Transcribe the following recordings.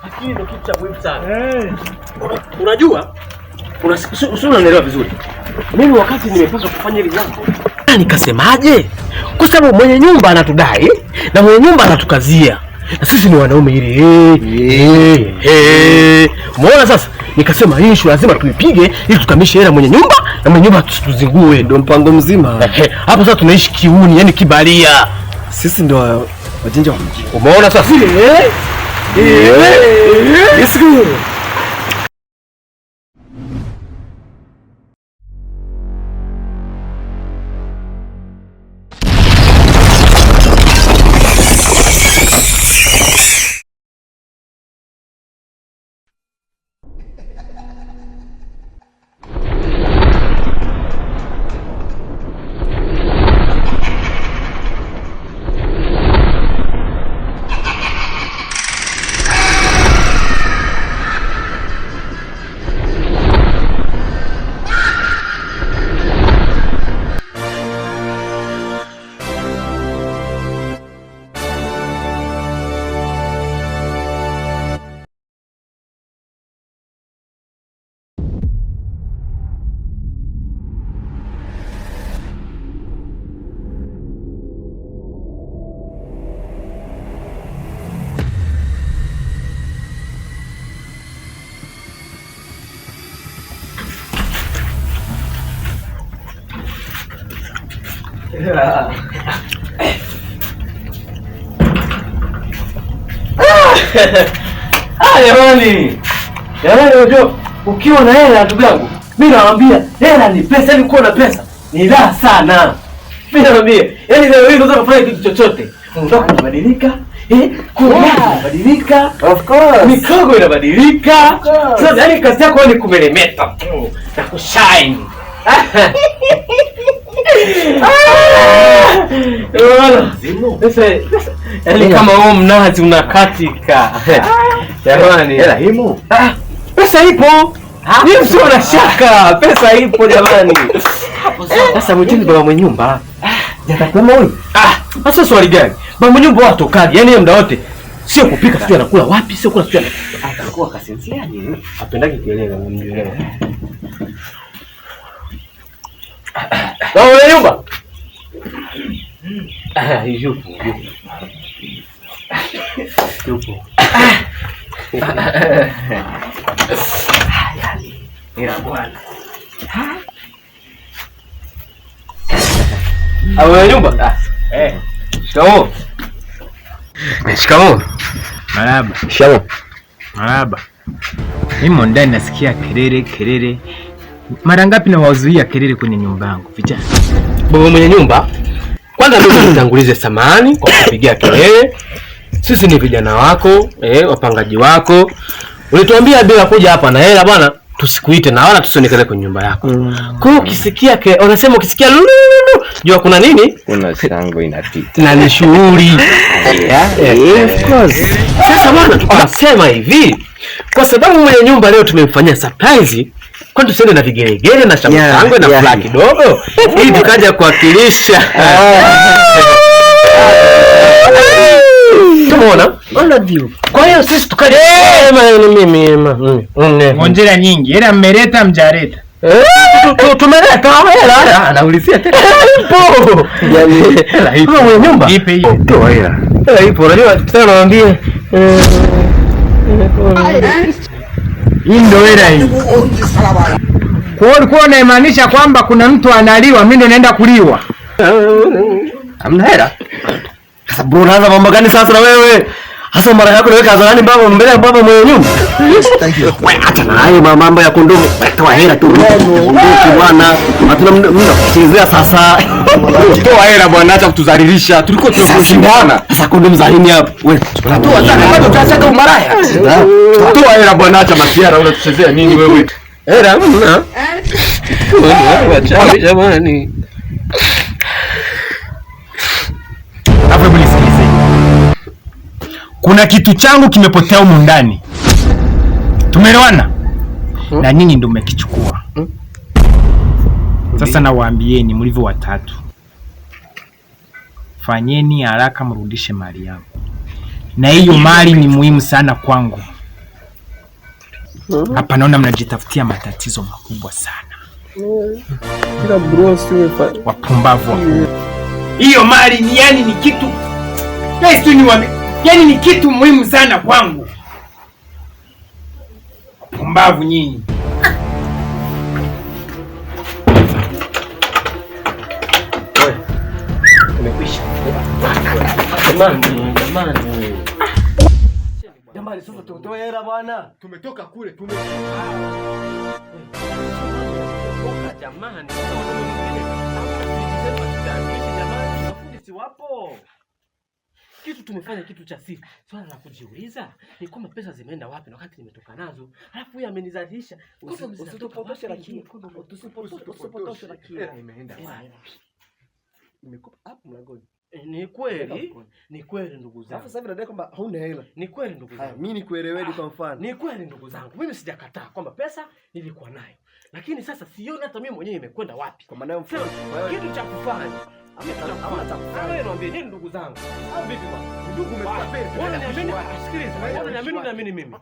Akili ndio kitu cha muhimu sana. Unajua? Unaelewa vizuri. Mimi wakati nimepaswa kufanya hili jambo, nikasemaje? Kwa sababu mwenye nyumba anatudai na mwenye nyumba anatukazia. Na sisi ni wanaume ili umeona sasa? Nikasema hii issue lazima tuipige ili tukamishe hela mwenye nyumba na mwenye nyumba tuzingue, ndio mpango mzima. Hapo sasa tunaishi kiuni, yani kibalia. Sisi ndio wajinja wa mjini. Umeona sasa? Yes good. Jamani, unajua ukiwa na hela ndugu yangu, mimi nawaambia hela ni pesa, yani ukiwa na pesa ni raha sana. Mimi nawaambia, yani leo hii unaweza kufanya kitu chochote. Unataka kubadilika, kubadilika. Of course. Mikogo inabadilika. Sasa yani kazi yako ni kumeremeta na kushine. Yaani kama huo mnazi unakatika. Jamani, hela himo? Pesa ipo. Mimi sio na shaka, pesa ipo jamani. Sasa mtini baba mwenye nyumba. Yatakoma huyu. Sasa swali gani? Baba mwenye nyumba watokaje? Yaani muda wote sio kupika, sio anakula wapi, sio kula sio. Atakuwa kasinziaje? Apendaki kelele mwenyewe. Baba mwenye nyumba. Yupo. Ila bwana. Awe nyumba? Shikamoo. Shikamoo. Marahaba. Shikamoo. Marahaba. Mimi ndani nasikia kelele. Mara ngapi na wazuia kelele kwenye nyumba yangu? Vijana. Baba mwenye nyumba, kwanza ndio nitangulize samahani kwa kupigia kelele. Sisi ni vijana wako, wapangaji wako. Ulituambia bila kuja hapa na hela bwana, tusikuite na wala tusionekane kwenye nyumba yako. Kwa hiyo ukisikia unasema ukisikia lulu, jua kuna nini? Kuna sango inapita. Na ni shughuli. Of course. Sasa bwana, tukasema hivi, kwa sababu mwenye nyumba leo tumemfanyia surprise, kwani tusiende na vigelegele na shangwe na flag kidogo ili tukaja kuwakilisha. Tumeona? Kwa hiyo sisi tukaja mimi Ngojera nyingi. Hela mmeleta mjareta. Tumeleta hela. Anaulizia tena. Ipo. Yaani hela ipo mwenye nyumba. Ipe hiyo. Toa hela. Hela ipo. Unajua tena naambia hii ndio hela hii. Kwa hiyo ulikuwa unamaanisha kwamba kuna mtu analiwa, mimi ndo naenda kuliwa. Hamna hela. Sasa bro, unaanza mambo gani sasa na wewe? Hasa mara yako naweka hadharani baba mbele ya baba mwenye nyumba. Wewe acha na hayo mambo ya kondomu. Toa hela tu. Kondomu bwana. Hatuna muda kuchezea sasa. Toa hela bwana, acha kutudhalilisha. Tulikuwa tunashindana. Sasa kondomu za nini hapo? Wewe. Toa sana bado tunataka umaraya. Toa hela bwana, acha masiara unatuchezea nini wewe? Hela hamna. Acha jamani. Hapo mlisikilize. Kuna kitu changu kimepotea humu ndani. Tumeelewana? Na nyinyi ndio mmekichukua. Sasa nawaambieni mlivyo watatu. Fanyeni haraka mrudishe mali yangu. na hiyo mali ni muhimu sana kwangu. Hapa naona mnajitafutia matatizo makubwa sana. Kila bro sio wapumbavu. Hiyo mali ni yani ni kitu yesu ni wame, yani ni kitu muhimu sana kwangu. Wapumbavu nyinyi. Umekwisha. Jamani sasa tutoe hela bwana. Tumetoka kule jamani. Mafundi si wapo. Kitu tumefanya kitu cha siri. Swala la kujiuliza ni kwamba pesa zimeenda wapi na wakati nimetoka nazo. Alafu yeye amenizalisha. Usitopotoshe lakini. Usipotoshe lakini. Imeenda wapi? Nimekupa hapo mlangoni. Ni kweli? Ni kweli ndugu zangu. Sasa hivi nadai kwamba hauna hela. Ni kweli ndugu zangu. Mimi nikuelewedi kwa mfano. Ni kweli ndugu zangu. Mimi sijakataa kwamba pesa nilikuwa nayo. Lakini sasa sioni hata mimi mwenyewe imekwenda wapi. Kwa maana mfano kitu cha kufanya. Wewe niambie nini ndugu zangu? Au vipi bwana? Ndugu umekupea. Wewe niamini, sikiliza. Wewe niamini uniamini mimi.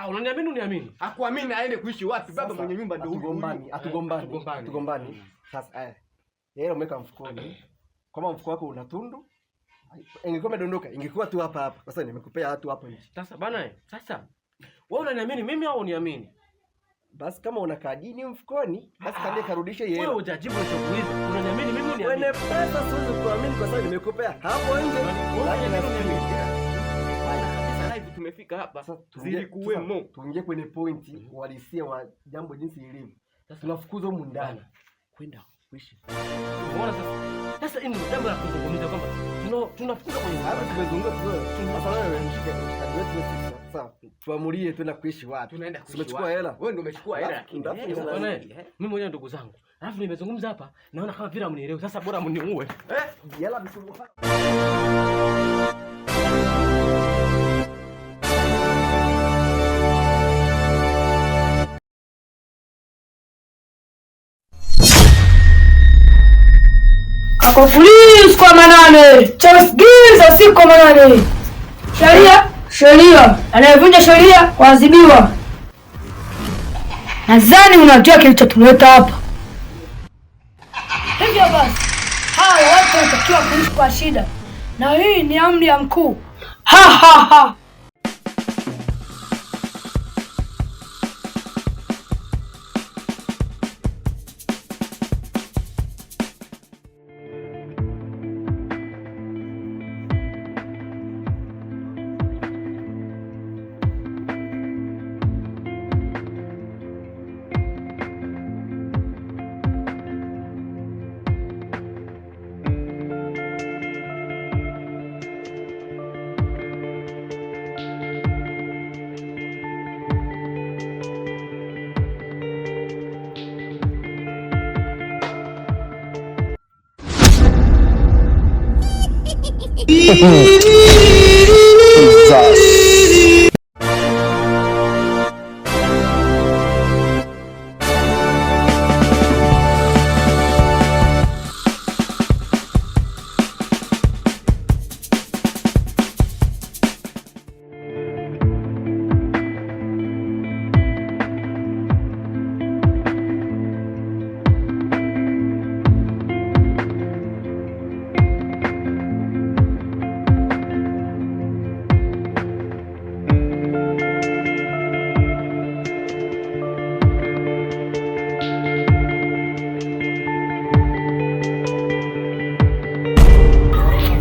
Unaniamini uniamini? Hakuamini aende kuishi wapi? Baba mwenye nyumba ndio tugombani. Sasa yeye umeweka mfukoni. Kama mfuko wako una tundu, ingekuwa imedondoka, ingekuwa tu hapa. Sasa nimekupea watu hapo nje. Sasa bana, sasa wewe unaniamini mimi au uniamini? Basi kama una kadini mfukoni, basi kaambie karudishe yeye. Wewe hujajibu nilichokuuliza. Unaniamini mimi uniamini? Wewe pesa siwezi kuamini kwa sababu nimekupea hapo nje. Sasa live tumefika hapa. Zilikuwemo. Tuingie kwenye pointi uhalisia wa jambo jinsi lilivyo. Sasa tunafukuza huko ndani. Kwenda kuishi. Unaona sasa hii ni jambo la kuzungumza kwamba tunafukuza kwenye hapa tumezunguka sasa wewe mshike wetu sasa tuamulie twenda kuishi wapi. Tunaenda kuishi. Umechukua hela. Wewe ndio umechukua hela. Mimi mwenyewe ndugu zangu. Alafu nimezungumza hapa naona kama vile mnielewe. Sasa bora mniue. Yala bisuluha. Ako police kwa manane. Charles Giza si kwa manane. Sheria. Anayevunja sheria kuadhibiwa. Nadhani unajua kilichotuleta hapa. Hivyo basi, hao watu wanatakiwa kuishi kwa shida. Na hii ni amri ya mkuu. Ha.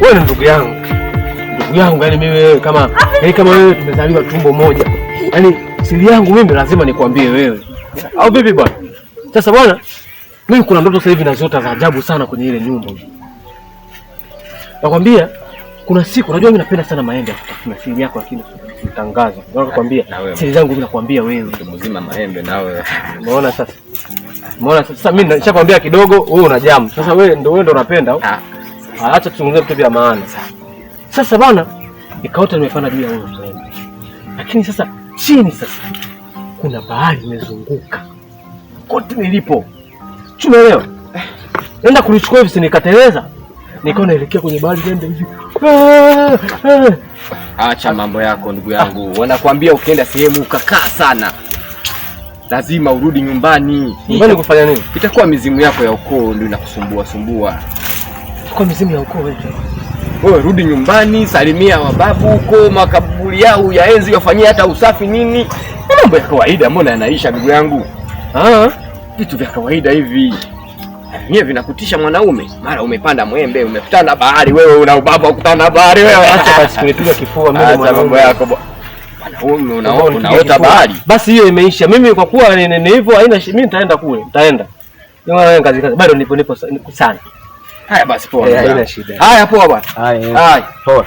Wewe ndugu yangu yani mimi wewe kama wewe tumezaliwa tumbo moja. Yaani siri yangu mimi lazima nikwambie wewe. Au vipi bwana? Sasa bwana, mimi kuna ndoto sasa hivi naziota za ajabu sana kwenye ile nyumba. Nakwambia kuna siku unajua mimi napenda sana maembe, kuna siri yako lakini nitangaza. Nataka kukwambia siri zangu mimi nakwambia wewe mtu mzima maembe na wewe. Umeona sasa mimi nishakwambia kidogo wewe una jamu. Sasa wewe ndio unapenda au? Acha tuzungumzie vitu vya maana. Sasa bwana, nikaota nimefanya juu ya huyo mzee. Lakini sasa chini sasa kuna bahari imezunguka. Kote nilipo. Umeelewa? Nenda kulichukua hivi nikateleza. Nikawa naelekea kwenye bahari nenda hivi. Acha mambo yako ndugu yangu. Wanakuambia ukienda sehemu ukakaa sana, lazima urudi nyumbani. Nyumbani kufanya nini? Itakuwa mizimu yako ya ukoo ndio inakusumbua. Kwa mizimu ya ukoo wewe. Wewe rudi nyumbani, salimia wababu huko, makaburi yao ya enzi wafanyie hata usafi nini. Mambo ya kawaida mbona yanaisha ndugu yangu? Vitu vya kawaida hivi. Nyewe vinakutisha mwanaume. Mara umepanda mwembe, umekutana na bahari, wewe una ubaba ukutana na bahari wewe. Acha basi kunipiga kifua mimi mwanaume. Mambo yako mwanaume unaota bahari. Basi hiyo imeisha. Mimi kwa kuwa ni hivyo haina mimi nitaenda kule. Nitaenda. Wewe kazi bado nipo sana. Haya basi poa. Haina shida. Haya poa bwana. Haya. Poa.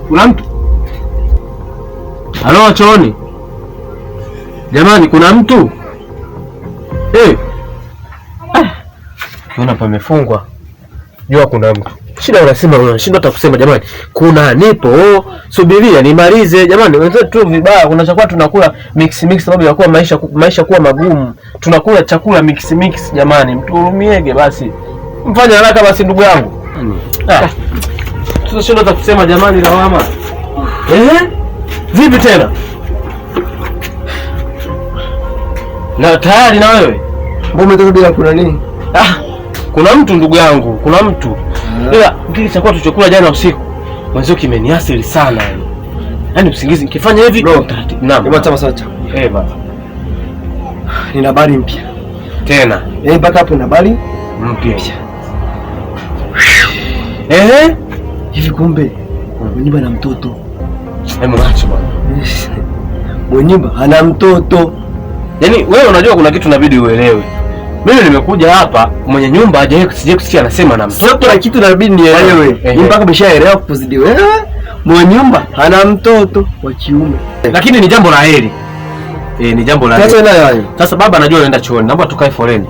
Kuna mtu? Halo chooni. Jamani kuna mtu? Kuna pamefungwa. Jua kuna mtu. Shida unasema unashindwa hata kusema jamani. Kuna nipo. Subiria nimalize jamani. Wenzetu tu vibaya. Kuna chakula tunakula mix sababu ya kuwa maisha kuwa magumu. Tunakula chakula mix jamani. Mtuhurumiege basi. Mfanye haraka basi ndugu yangu. Tunashindwa hata kusema jamani lawama. Vipi tena? Na tayari na wewe? Mbona umetoka bila kuna nini? Kuna mtu ndugu yangu, kuna mtu. Ila kile chakula tulichokula jana usiku, mwanzo kimeniathiri sana yani. Yaani usingizi nikifanya hivi taratibu. Naam. Hebu tama sacha. Baba. Nina habari mpya. Tena. Mpaka hapo na habari mpya. Hivi kumbe Mwenyumba na mtoto. Mwache bwana. Mwenyumba ana mtoto. Yaani wewe unajua kuna kitu inabidi uelewe. Mimi nimekuja hapa mwenye nyumba hajawahi kusikia anasema na mtoto. Kuna kitu inabidi nielewe. Mpaka umeshaelewa kuzidi wewe. Mwenye nyumba ana mtoto wa kiume. Lakini ni jambo la heri. Ni jambo la heri. Sasa baba anajua anaenda chooni. Naomba tukae foleni.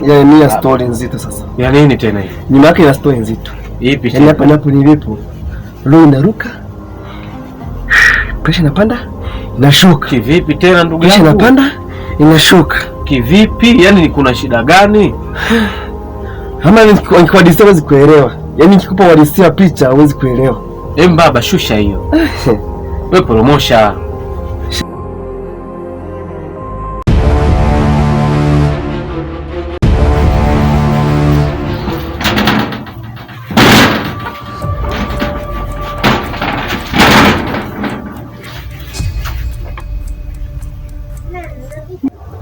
Yaani ni story nzito sasa. Ya nini tena hii? Nyuma yake ina story nzito. Ipi? Yaani hapa napo nilipo. Roho inaruka. Pressure inapanda, inashuka. Kivipi tena ndugu yangu? Pressure inapanda, inashuka. Kivipi? Yaani kuna shida gani? Ama nikikuwa distance kuelewa. Yaani nikikupa wadisia picha huwezi kuelewa. Baba shusha hiyo. Wewe promosha.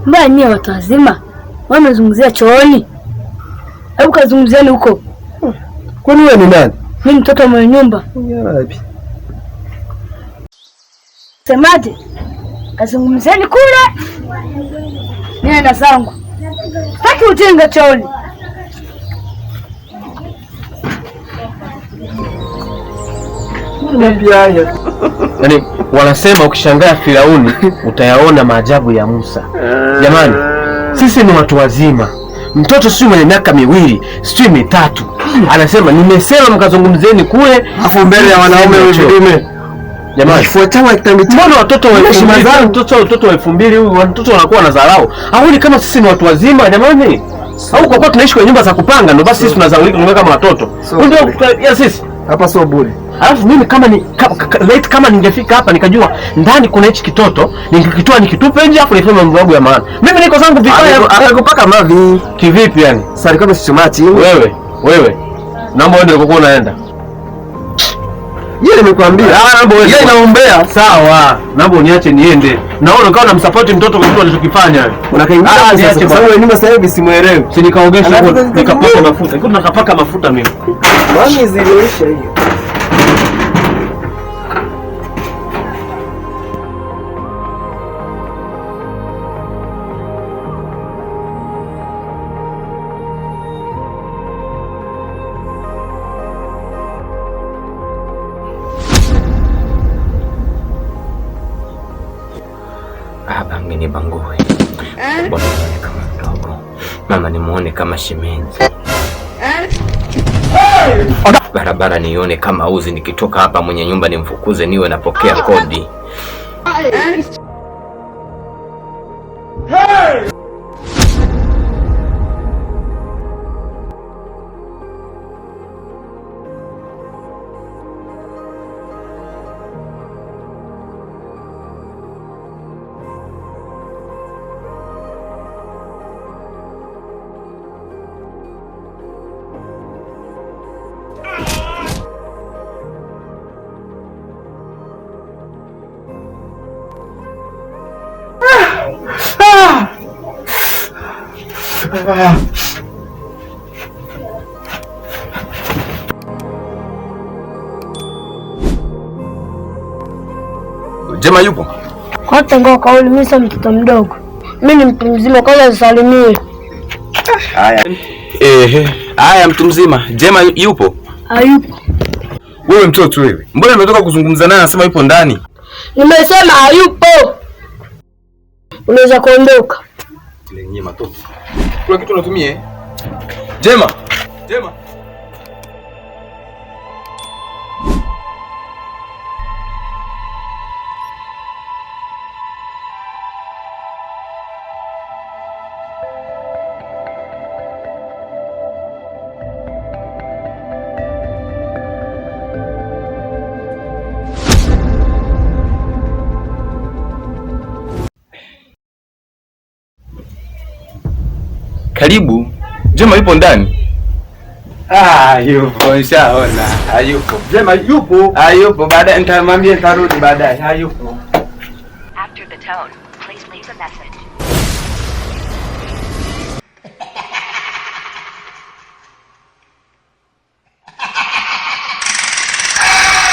Mbona nyie watu wazima wamezungumzia chooni? Hebu kazungumzieni huko. Kwani wewe ni nani? Mimi mtoto mwenye nyumba. Yapi? Semaje? Kazungumzieni kule. Mimi na zangu. Sitaki ujinga chooni. Yaani wanasema ukishangaa Firauni utayaona maajabu ya Musa. Jamani, sisi ni watu wazima. Mtoto sio mwenye miaka 2, sio 3. Anasema nimesema mkazungumzeni kule afu mbele ya wanaume vidume. Jamani, mbona watoto wa 2000 huyu watoto wanakuwa na dharau? Haoni kama sisi ni watu wazima jamani? Au kwa kuwa tunaishi kwenye nyumba za kupanga ndio basi sisi tunazalika kama watoto. Ndio ya sisi. Hapa sio bure. Alafu mimi kama ningefika hapa nikajua ndani kuna hichi kitoto, ningekitoa nikitupe nje afu nifanye mambo yangu ya maana. Mimi niko zangu vibaya. Akakupaka mavi. Kivipi yani? Sasa kama sichomati. Wewe. Naomba uende uko unaenda. Yeye nimekwambia. Naomba uende. Yeye naombea. Sawa. Naomba uniache niende. Naona kama unamsupport mtoto kwa kitu alichokifanya. Unakaingia kwa sababu nyumba sasa hivi simuelewi. Si nikaogesha huko nikapaka mafuta. Niko nakapaka mafuta mimi. Mami ziliisha hiyo. Bangeni bangue bwana kama mdogo, mama nimuone kama shemeji, barabara nione kama uzi, nikitoka hapa mwenye nyumba nimfukuze niwe napokea kodi. Jema yupo? Kwa tango kauli mimi sio mtoto mdogo. Mimi ni mtu mzima, kwanza nisalimie. Haya. Haya mtu mzima. Jema yupo? Hayupo. Wewe mtoto wewe. Mbona umetoka kuzungumza naye anasema yupo ndani? Nimesema hayupo. Unaweza kuondoka. Ile nyema tu. Kuna kitu unatumie? Jema. Karibu. Jema yupo ndani? Yupo, nishaona. Hayupo. Jema yupo? Hayupo, baadaye nitamwambia nitarudi baadaye. Hayupo. After the tone, please leave a message.